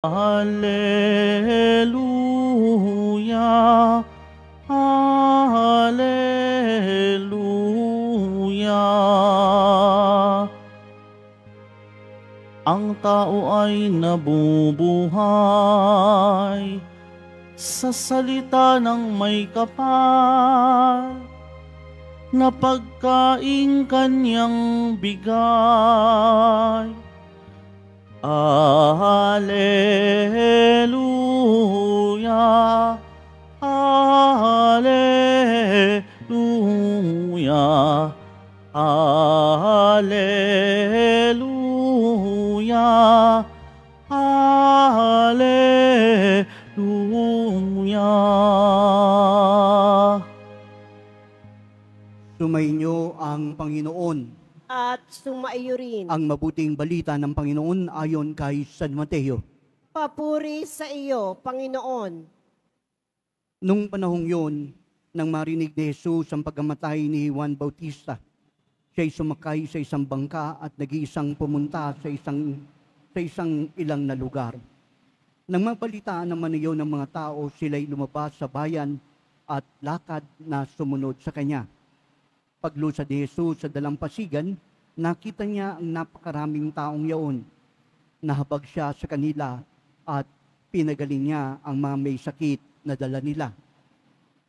Hallelujah, Hallelujah. Ang tao ay nabubuhay sa salita ng may kapal na pagkaing kanyang bigay. Hallelujah, Hallelujah, Hallelujah, Hallelujah. Sumainyo ang Panginoon. At sumaiyo rin. Ang mabuting balita ng Panginoon ayon kay San Mateo. Papuri sa iyo, Panginoon. Nung panahong yun, nang marinig ni Jesus ang pagkamatay ni Juan Bautista, siya'y sumakay sa isang bangka at nag-iisang pumunta sa isang ilang na lugar. Nang mabalitaan naman iyon ng mga tao, sila'y lumabas sa bayan at lakad na sumunod sa kanya. Paglusad ni Jesus sa dalampasigan, nakita niya ang napakaraming taong yaon. Nahabag siya sa kanila at pinagaling niya ang mga may sakit na dala nila.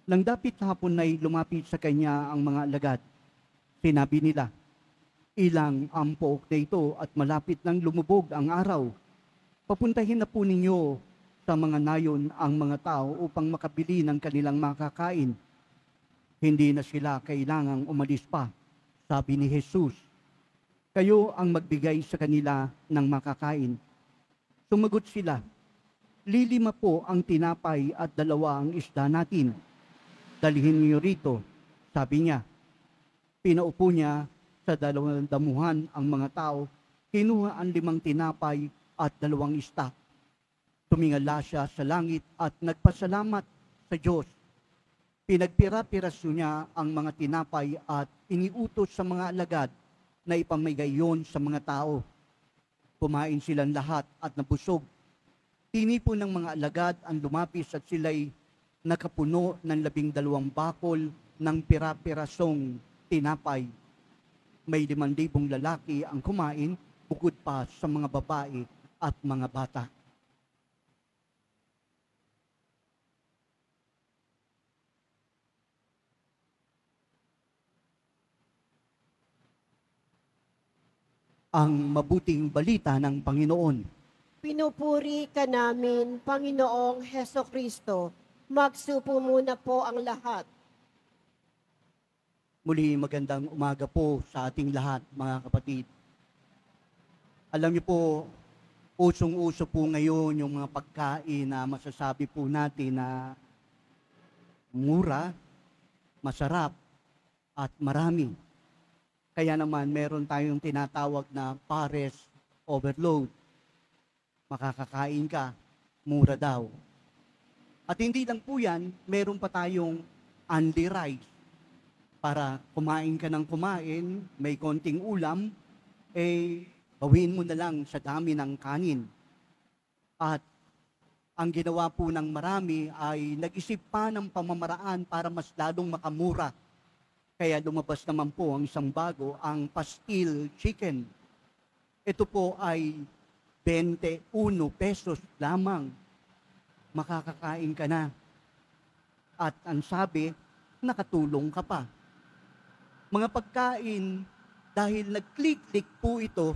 Nang dapit hapon ay lumapit sa kanya ang mga alagad. Sinabi nila, ilang ang pook na ito at malapit nang lumubog ang araw. Papuntahin na po ninyo sa mga nayon ang mga tao upang makabili ng kanilang makakain. Hindi na sila kailangang umalis pa, sabi ni Jesus. Kayo ang magbigay sa kanila ng makakain. Sumagot sila, 5 po ang tinapay at 2 ang isda natin. Dalhin niyo rito, sabi niya. Pinaupo niya sa 2 damuhan ang mga tao, kinuha ang 5 tinapay at 2 isda. Tumingala siya sa langit at nagpasalamat sa Diyos. Pinagpira-piraso niya ang mga tinapay at iniutos sa mga alagad na ipamigay yon sa mga tao. Kumain silang lahat at nabusog. Tinipon ng mga alagad ang lumapis at sila'y nakapuno ng 12 bakol ng pira-pirasong tinapay. May 5,000 lalaki ang kumain, bukod pa sa mga babae at mga bata. Ang mabuting balita ng Panginoon. Pinupuri ka namin, Panginoong Heso Kristo. Magsupo muna po ang lahat. Muli magandang umaga po sa ating lahat, mga kapatid. Alam niyo po, usong-uso po ngayon yung mga pagkain na masasabi po natin na mura, masarap, at marami. Kaya naman meron tayong tinatawag na pares overload. Makakakain ka, mura daw. At hindi lang po yan, meron pa tayong only rice. Para kumain ka ng kumain, may konting ulam, bawin mo na lang sa dami ng kanin. At ang ginawa po ng marami ay nag-isip pa ng pamamaraan para mas lalong makamura. Kaya lumabas naman po ang isang bago, ang pastil chicken. Ito po ay 21 pesos lamang. Makakakain ka na. At ang sabi, nakatulong ka pa. Mga pagkain, dahil nag-click-click po ito,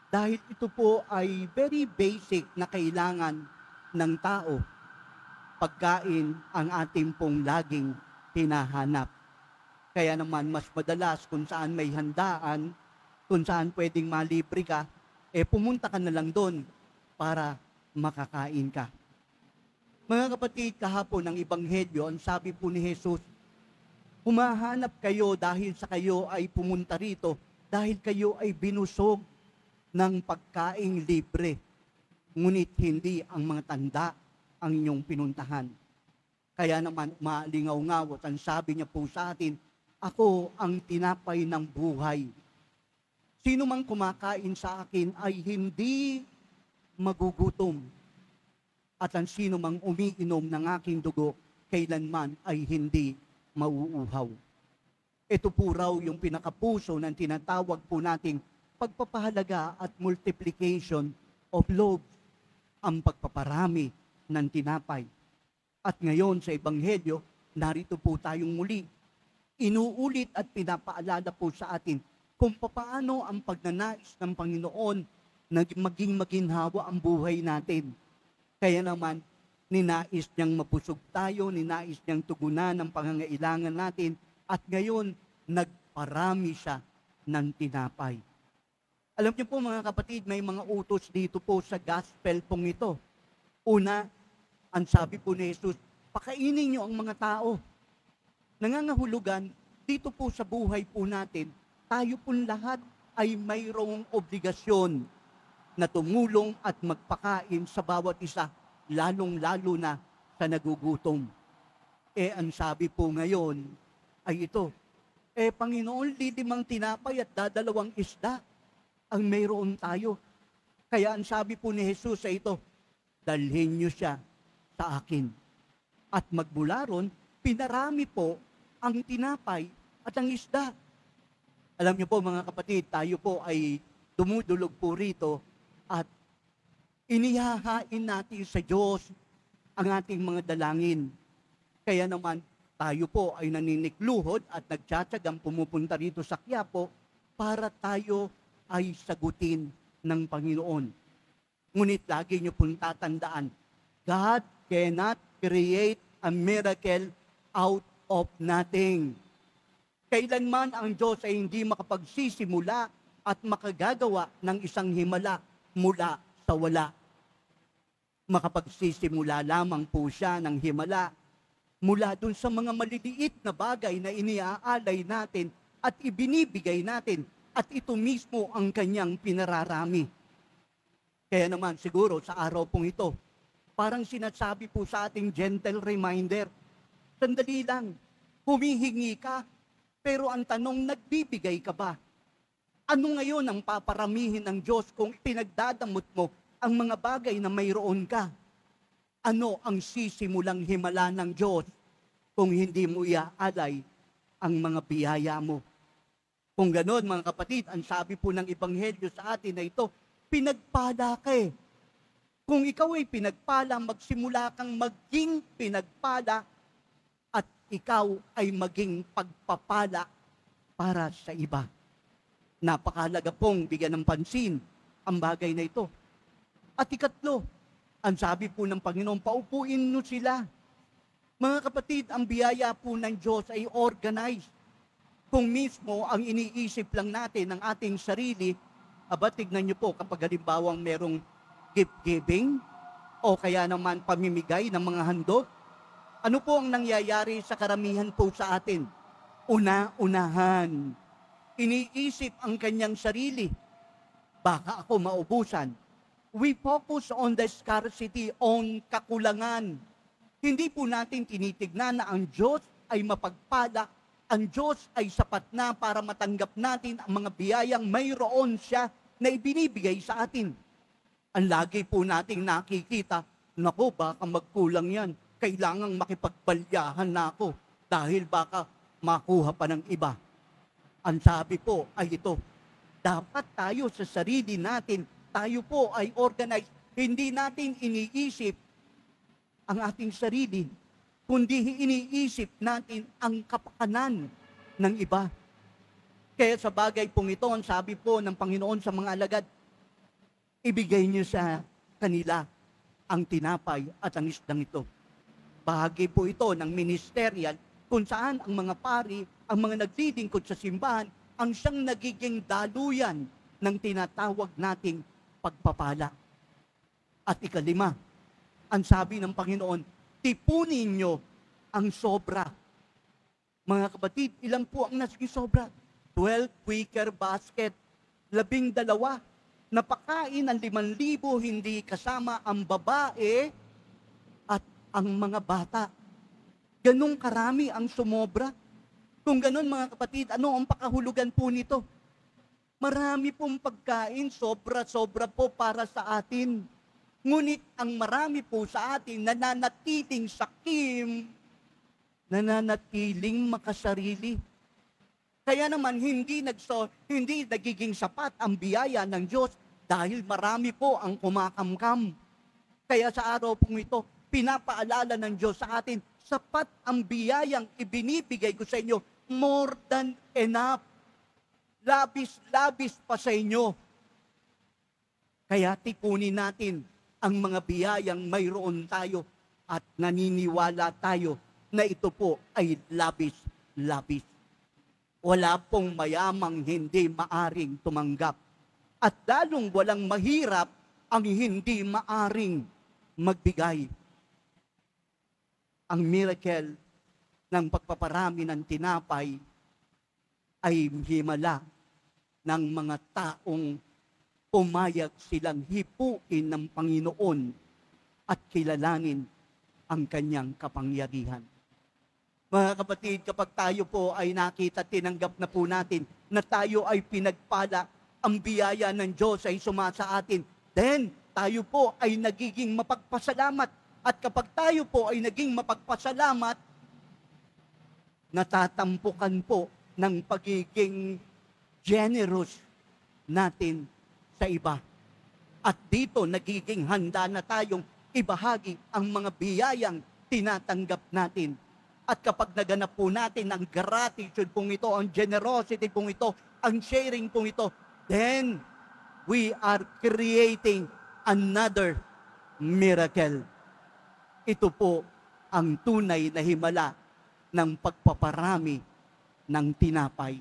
dahil ito po ay very basic na kailangan ng tao. Pagkain ang ating pong laging hinahanap. Kaya naman mas madalas kung saan may handaan, kung saan pwedeng malibre ka, pumunta ka na lang doon para makakain ka. Mga kapatid, kahapon ng Ebanghelyo, ang sabi po ni Jesus, humahanap kayo dahil sa kayo ay pumunta rito, dahil kayo ay binusog ng pagkaing libre. Ngunit hindi ang mga tanda ang inyong pinuntahan. Kaya naman maalingaw-ngaw at ang sabi niya po sa atin, ako ang tinapay ng buhay. Sino mang kumakain sa akin ay hindi magugutom. at ang sino mang umiinom ng aking dugo, kailanman ay hindi mauuhaw. Ito po raw yung pinakapuso ng tinatawag po nating pagpapahalaga at multiplication of loaves, ang pagpaparami ng tinapay. At ngayon sa Ebanghelyo, narito po tayong muli. Inuulit at pinapaalala po sa atin kung paano ang pagnanais ng Panginoon na maging maginhawa ang buhay natin. Kaya naman, ninais niyang mabusog tayo, ninais niyang tugunan ang pangangailangan natin, at ngayon, nagparami siya ng tinapay. Alam niyo po mga kapatid, may mga utos dito po sa gospel pong ito. Una, ang sabi po ni Jesus, pakainin niyo ang mga tao. Nangangahulugan, dito po sa buhay po natin, tayo pong lahat ay mayroong obligasyon na tumulong at magpakain sa bawat isa, lalong-lalo na sa nagugutom. Ang sabi po ngayon ay ito, Panginoon, lilimang tinapay at dadalawang isda ang mayroon tayo. Kaya ang sabi po ni Jesus ay ito, dalhin niyo siya sa akin. At magmula ron, pinarami po ang tinapay at ang isda. Alam niyo po mga kapatid, tayo po ay dumudulog po rito at inihahain natin sa Diyos ang ating mga dalangin. Kaya naman, tayo po ay naninikluhod at nagtsatsagang pumupunta rito sa Quiapo para tayo ay sagutin ng Panginoon. Ngunit lagi niyo pong tatandaan, God cannot create a miracle out of nothing. Kailanman ang Diyos ay hindi makapagsisimula at makagagawa ng isang himala mula sa wala. Makapagsisimula lamang po siya ng himala mula dun sa mga maliliit na bagay na iniaalay natin at ibinibigay natin, at ito mismo ang kanyang pinararami. Kaya naman siguro sa araw pong ito, parang sinasabi po sa ating gentle reminder, sandali lang, humihingi ka, pero ang tanong, nagbibigay ka ba? Ano ngayon ang paparamihin ng Diyos kung pinagdadamot mo ang mga bagay na mayroon ka? Ano ang sisimulang himala ng Diyos kung hindi mo iaalay ang mga biyaya mo? Kung gano'n mga kapatid, ang sabi po ng Ebanghelyo sa atin na ito, pinagpala ka eh. Kung ikaw ay pinagpala, magsimula kang maging pinagpala at ikaw ay maging pagpapala para sa iba. Napakahalaga pong bigyan ng pansin ang bagay na ito. At ikatlo, ang sabi po ng Panginoon, paupuin nyo sila. Mga kapatid, ang biyaya po ng Diyos ay organized. Kung mismo ang iniisip lang natin ng ating sarili, tignan niyo po kapag halimbawang merong gift-giving o kaya naman pamimigay ng mga handog, ano po ang nangyayari sa karamihan po sa atin? Una-unahan. Iniisip ang kanyang sarili. Baka ako maubusan. We focus on the scarcity, on kakulangan. Hindi po natin tinitignan na ang Diyos ay mapagpala, ang Diyos ay sapat na para matanggap natin ang mga biyayang mayroon siya na ibinibigay sa atin. Ang lagi po nating nakikita, naku, baka magkulang yan. Kailangang makipagbalyahan na ako dahil baka makuha pa ng iba. Ang sabi po ay ito, dapat tayo sa sarili natin, tayo po ay organized. Hindi natin iniisip ang ating sarili, kundi iniisip natin ang kapakanan ng iba. Kaya sa bagay pong ito, ang sabi po ng Panginoon sa mga alagad, ibigay niyo sa kanila ang tinapay at ang isdang ito. Bahagi po ito ng ministerial kung saan ang mga pari, ang mga naglilingkod sa simbahan, ang siyang nagiging daluyan ng tinatawag nating pagpapala. At ikalima, ang sabi ng Panginoon, tipunin nyo ang sobra. Mga kapatid, ilan po ang naging sobra? 12 wicker basket, 12 napakain ng 5,000, hindi kasama ang babae at ang mga bata. Ganong karami ang sumobra. Kung ganon mga kapatid, ano ang pakahulugan po nito? Marami pong pagkain, sobra-sobra po para sa atin. Ngunit ang marami po sa atin nananatiling sakim, nananatiling makasarili. Kaya naman hindi nagiging sapat ang biyaya ng Diyos dahil marami po ang kumakamkam. Kaya sa araw pong ito, pinapaalala ng Diyos sa atin, sapat ang biyayang ibinibigay ko sa inyo, more than enough. Labis-labis pa sa inyo. Kaya tipunin natin ang mga biyayang mayroon tayo at naniniwala tayo na ito po ay labis-labis. Wala pong mayamang hindi maaring tumanggap. At lalong walang mahirap ang hindi maaring magbigay. Ang miracle ng pagpaparami ng tinapay ay himala ng mga taong pumayag silang hipuin ng Panginoon at kilalanin ang kanyang kapangyarihan. Mga kapatid, kapag tayo po ay nakita, tinanggap na po natin na tayo ay pinagpala, ang biyaya ng Diyos ay sumasa atin, then tayo po ay nagiging mapagpasalamat. At kapag tayo po ay naging mapagpasalamat, natatampukan po ng pagiging generous natin sa iba. At dito nagiging handa na tayong ibahagi ang mga biyayang tinatanggap natin. At kapag naganap po natin ang gratitude pong ito, ang generosity pong ito, ang sharing pong ito, then we are creating another miracle. Ito po ang tunay na himala ng pagpaparami ng tinapay.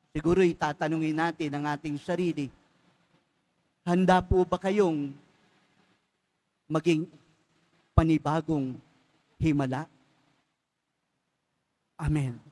Siguro itatanungin natin ang ating sarili, handa po ba kayong maging panibagong himala? Amen.